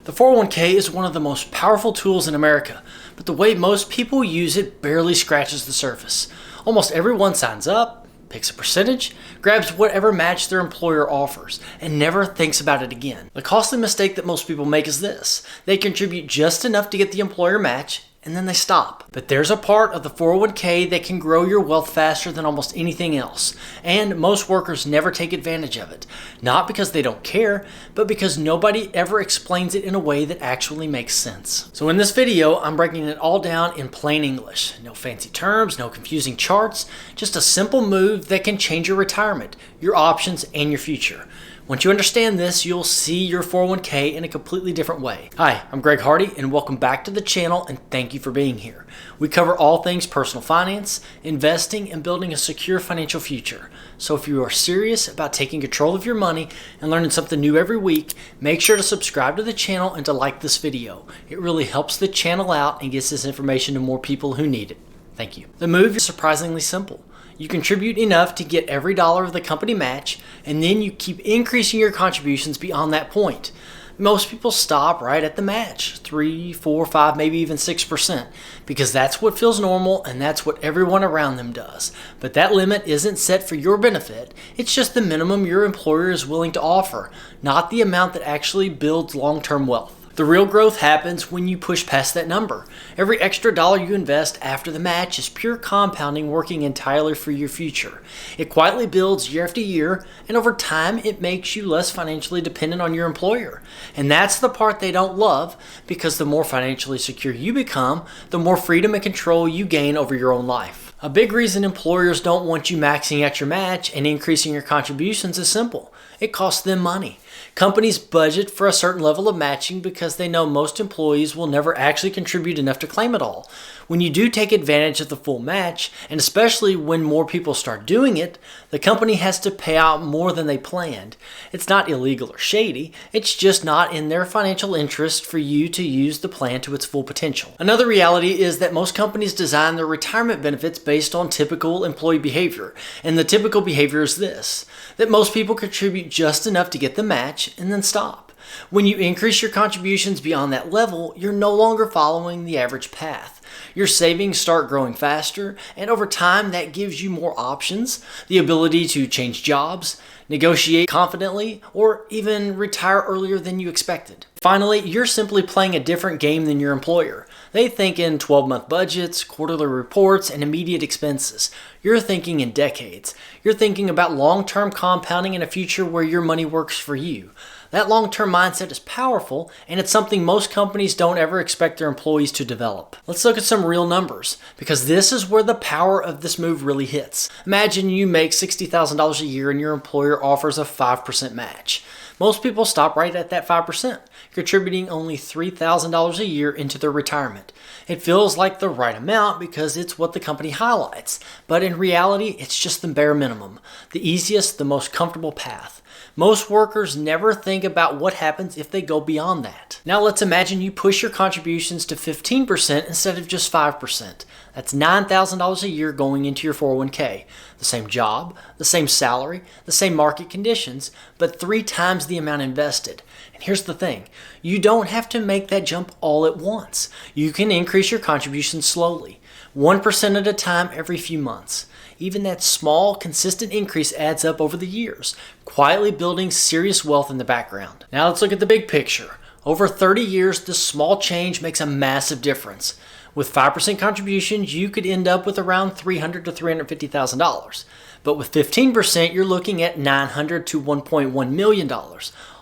The 401k is one of the most powerful tools in America, but the way most people use it barely scratches the surface. Almost everyone signs up, picks a percentage, grabs whatever match their employer offers, and never thinks about it again. The costly mistake that most people make is this: they contribute just enough to get the employer match, and then they stop. But there's a part of the 401k that can grow your wealth faster than almost anything else, and most workers never take advantage of it. Not because they don't care, but because nobody ever explains it in a way that actually makes sense. So in this video, I'm breaking it all down in plain English. No fancy terms, no confusing charts, just a simple move that can change your retirement, your options, and your future. Once you understand this, you'll see your 401k in a completely different way. Hi, I'm Greg Hardy, and welcome back to the channel, and thank you for being here. We cover all things personal finance, investing, and building a secure financial future. So if you are serious about taking control of your money and learning something new every week, make sure to subscribe to the channel and to like this video. It really helps the channel out and gets this information to more people who need it. Thank you. The move is surprisingly simple. You contribute enough to get every dollar of the company match, and then you keep increasing your contributions beyond that point. Most people stop right at the match, 3, 4, 5, maybe even 6%, because that's what feels normal and that's what everyone around them does. But that limit isn't set for your benefit. It's just the minimum your employer is willing to offer, not the amount that actually builds long-term wealth. The real growth happens when you push past that number. Every extra dollar you invest after the match is pure compounding working entirely for your future. It quietly builds year after year, and over time it makes you less financially dependent on your employer. And that's the part they don't love, because the more financially secure you become, the more freedom and control you gain over your own life. A big reason employers don't want you maxing out your match and increasing your contributions is simple. It costs them money. Companies budget for a certain level of matching because they know most employees will never actually contribute enough to claim it all. When you do take advantage of the full match, and especially when more people start doing it, the company has to pay out more than they planned. It's not illegal or shady, it's just not in their financial interest for you to use the plan to its full potential. Another reality is that most companies design their retirement benefits based on typical employee behavior, and the typical behavior is this: that most people contribute just enough to get the match and then stop. When you increase your contributions beyond that level, you're no longer following the average path. Your savings start growing faster, and over time that gives you more options, the ability to change jobs, negotiate confidently, or even retire earlier than you expected. Finally, you're simply playing a different game than your employer. They think in 12-month budgets, quarterly reports, and immediate expenses. You're thinking in decades. You're thinking about long-term compounding in a future where your money works for you. That long-term mindset is powerful, and it's something most companies don't ever expect their employees to develop. Let's look at some real numbers, because this is where the power of this move really hits. Imagine you make $60,000 a year and your employer offers a 5% match. Most people stop right at that 5%, contributing only $3,000 a year into their retirement. It feels like the right amount because it's what the company highlights, but in reality, it's just the bare minimum, the easiest, the most comfortable path. Most workers never think about what happens if they go beyond that. Now let's imagine you push your contributions to 15% instead of just 5%. That's $9,000 a year going into your 401k. The same job, the same salary, the same market conditions, but 3 times the amount invested. And here's the thing, you don't have to make that jump all at once. You can increase your contributions slowly, 1% at a time every few months. Even that small, consistent increase adds up over the years, quietly building serious wealth in the background. Now let's look at the big picture. Over 30 years, this small change makes a massive difference. With 5% contributions, you could end up with around $300,000 to $350,000. But with 15%, you're looking at $900,000 to $1.1 million.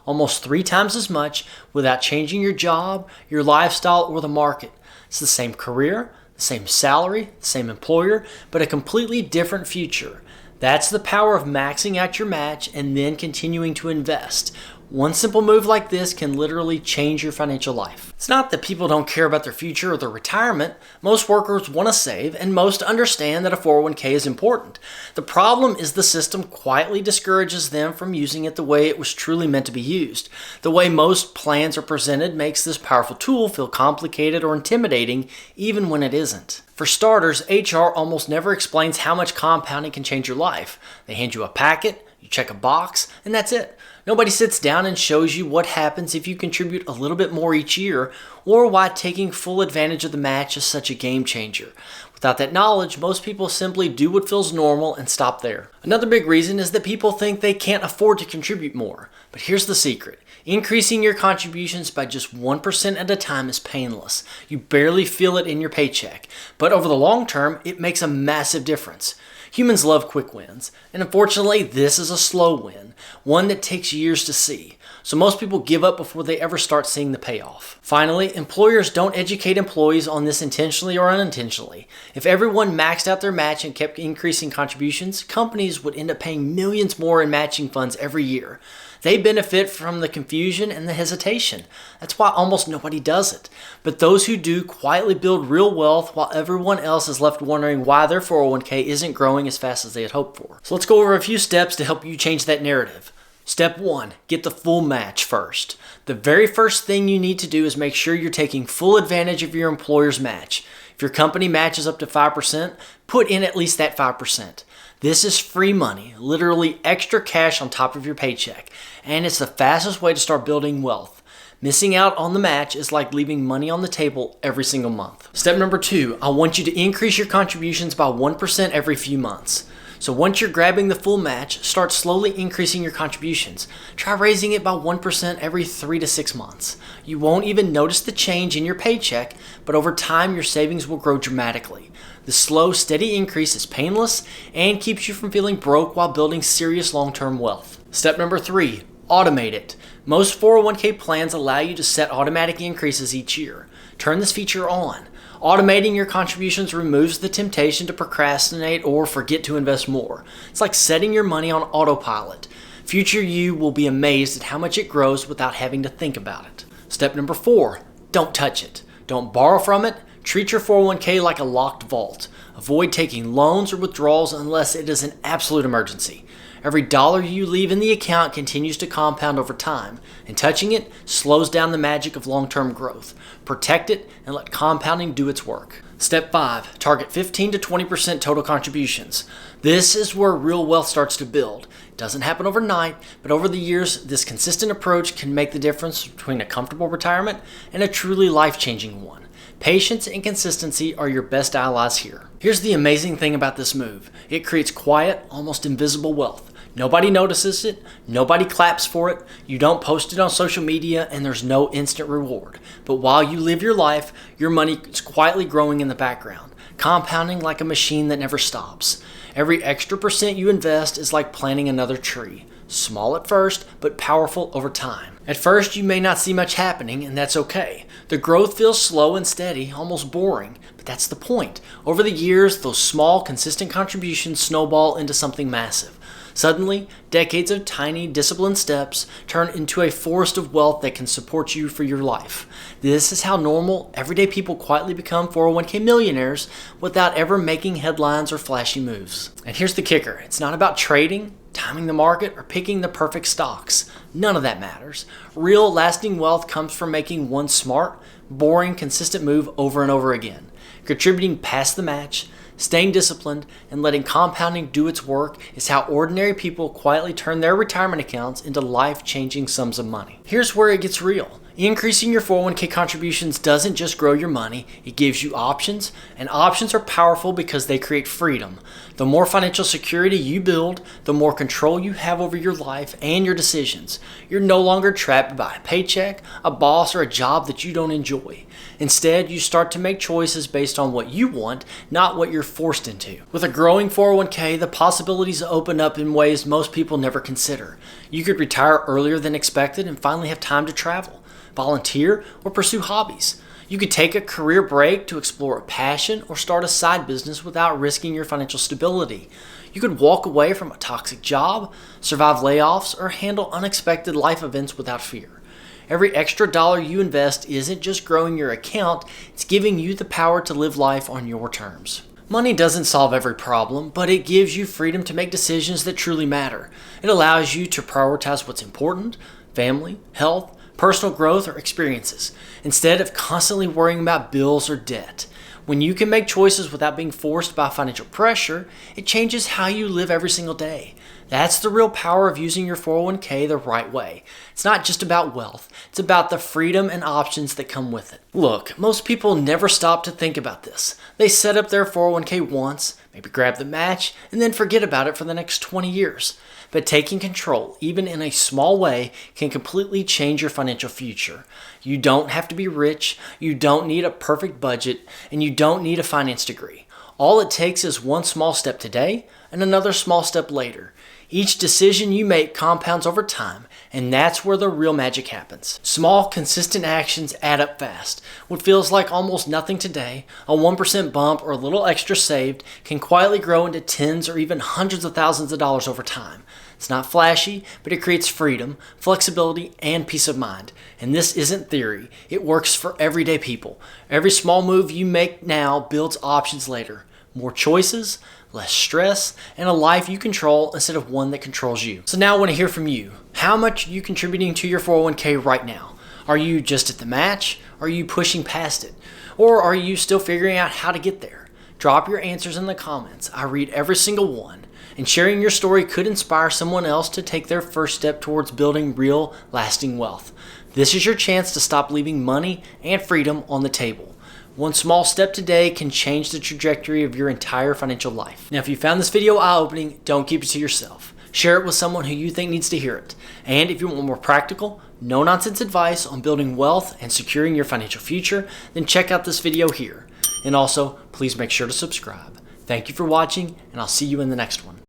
Almost 3 times as much without changing your job, your lifestyle, or the market. It's the same career, the same salary, the same employer, but a completely different future. That's the power of maxing out your match and then continuing to invest. One simple move like this can literally change your financial life. It's not that people don't care about their future or their retirement. Most workers want to save, and most understand that a 401k is important. The problem is the system quietly discourages them from using it the way it was truly meant to be used. The way most plans are presented makes this powerful tool feel complicated or intimidating, even when it isn't. For starters, HR almost never explains how much compounding can change your life. They hand you a packet, you check a box, and that's it. Nobody sits down and shows you what happens if you contribute a little bit more each year, or why taking full advantage of the match is such a game changer. Without that knowledge, most people simply do what feels normal and stop there. Another big reason is that people think they can't afford to contribute more. But here's the secret. Increasing your contributions by just 1% at a time is painless. You barely feel it in your paycheck. But over the long term, it makes a massive difference. Humans love quick wins, and unfortunately, this is a slow win, one that takes years to see. So most people give up before they ever start seeing the payoff. Finally, employers don't educate employees on this intentionally or unintentionally. If everyone maxed out their match and kept increasing contributions, companies would end up paying millions more in matching funds every year. They benefit from the confusion and the hesitation. That's why almost nobody does it. But those who do quietly build real wealth while everyone else is left wondering why their 401k isn't growing as fast as they had hoped for. So let's go over a few steps to help you change that narrative. Step 1, get the full match first. The very first thing you need to do is make sure you're taking full advantage of your employer's match. If your company matches up to 5%, put in at least that 5%. This is free money, literally extra cash on top of your paycheck, and it's the fastest way to start building wealth. Missing out on the match is like leaving money on the table every single month. Step number 2, I want you to increase your contributions by 1% every few months. So once you're grabbing the full match, start slowly increasing your contributions. Try raising it by 1% every 3 to 6 months. You won't even notice the change in your paycheck, but over time your savings will grow dramatically. The slow, steady increase is painless and keeps you from feeling broke while building serious long-term wealth. Step number 3, automate it. Most 401k plans allow you to set automatic increases each year. Turn this feature on. Automating your contributions removes the temptation to procrastinate or forget to invest more. It's like setting your money on autopilot. Future you will be amazed at how much it grows without having to think about it. Step number 4, don't touch it. Don't borrow from it. Treat your 401k like a locked vault. Avoid taking loans or withdrawals unless it is an absolute emergency. Every dollar you leave in the account continues to compound over time, and touching it slows down the magic of long-term growth. Protect it and let compounding do its work. Step 5, target 15 to 20% total contributions. This is where real wealth starts to build. It doesn't happen overnight, but over the years, this consistent approach can make the difference between a comfortable retirement and a truly life-changing one. Patience and consistency are your best allies here. Here's the amazing thing about this move. It creates quiet, almost invisible wealth. Nobody notices it, nobody claps for it, you don't post it on social media, and there's no instant reward. But while you live your life, your money is quietly growing in the background, compounding like a machine that never stops. Every extra percent you invest is like planting another tree. Small at first, but powerful over time. At first, you may not see much happening, and that's okay. The growth feels slow and steady, almost boring, but that's the point. Over the years, those small, consistent contributions snowball into something massive. Suddenly, decades of tiny, disciplined steps turn into a forest of wealth that can support you for your life. This is how normal, everyday people quietly become 401k millionaires without ever making headlines or flashy moves. And here's the kicker. It's not about trading, timing the market, or picking the perfect stocks. None of that matters. Real, lasting wealth comes from making one smart, boring, consistent move over and over again. Contributing past the match, staying disciplined, and letting compounding do its work is how ordinary people quietly turn their retirement accounts into life-changing sums of money. Here's where it gets real. Increasing your 401k contributions doesn't just grow your money, it gives you options, and options are powerful because they create freedom. The more financial security you build, the more control you have over your life and your decisions. You're no longer trapped by a paycheck, a boss, or a job that you don't enjoy. Instead, you start to make choices based on what you want, not what you're forced into. With a growing 401k, the possibilities open up in ways most people never consider. You could retire earlier than expected and finally have time to travel, volunteer, or pursue hobbies. You could take a career break to explore a passion or start a side business without risking your financial stability. You could walk away from a toxic job, survive layoffs, or handle unexpected life events without fear. Every extra dollar you invest isn't just growing your account, it's giving you the power to live life on your terms. Money doesn't solve every problem, but it gives you freedom to make decisions that truly matter. It allows you to prioritize what's important: family, health, personal growth, or experiences, instead of constantly worrying about bills or debt. When you can make choices without being forced by financial pressure, it changes how you live every single day. That's the real power of using your 401k the right way. It's not just about wealth, it's about the freedom and options that come with it. Look, most people never stop to think about this. They set up their 401k once, maybe grab the match, and then forget about it for the next 20 years. But taking control, even in a small way, can completely change your financial future. You don't have to be rich, you don't need a perfect budget, and you don't need a finance degree. All it takes is one small step today and another small step later. Each decision you make compounds over time, and that's where the real magic happens. Small, consistent actions add up fast. What feels like almost nothing today, a 1% bump or a little extra saved, can quietly grow into tens or even hundreds of thousands of dollars over time. It's not flashy, but it creates freedom, flexibility, and peace of mind. And this isn't theory. It works for everyday people. Every small move you make now builds options later. More choices, less stress, and a life you control instead of one that controls you. So now I want to hear from you. How much are you contributing to your 401k right now? Are you just at the match? Are you pushing past it? Or are you still figuring out how to get there? Drop your answers in the comments. I read every single one. And sharing your story could inspire someone else to take their first step towards building real, lasting wealth. This is your chance to stop leaving money and freedom on the table. One small step today can change the trajectory of your entire financial life. Now, if you found this video eye-opening, don't keep it to yourself. Share it with someone who you think needs to hear it. And if you want more practical, no-nonsense advice on building wealth and securing your financial future, then check out this video here. And also, please make sure to subscribe. Thank you for watching, and I'll see you in the next one.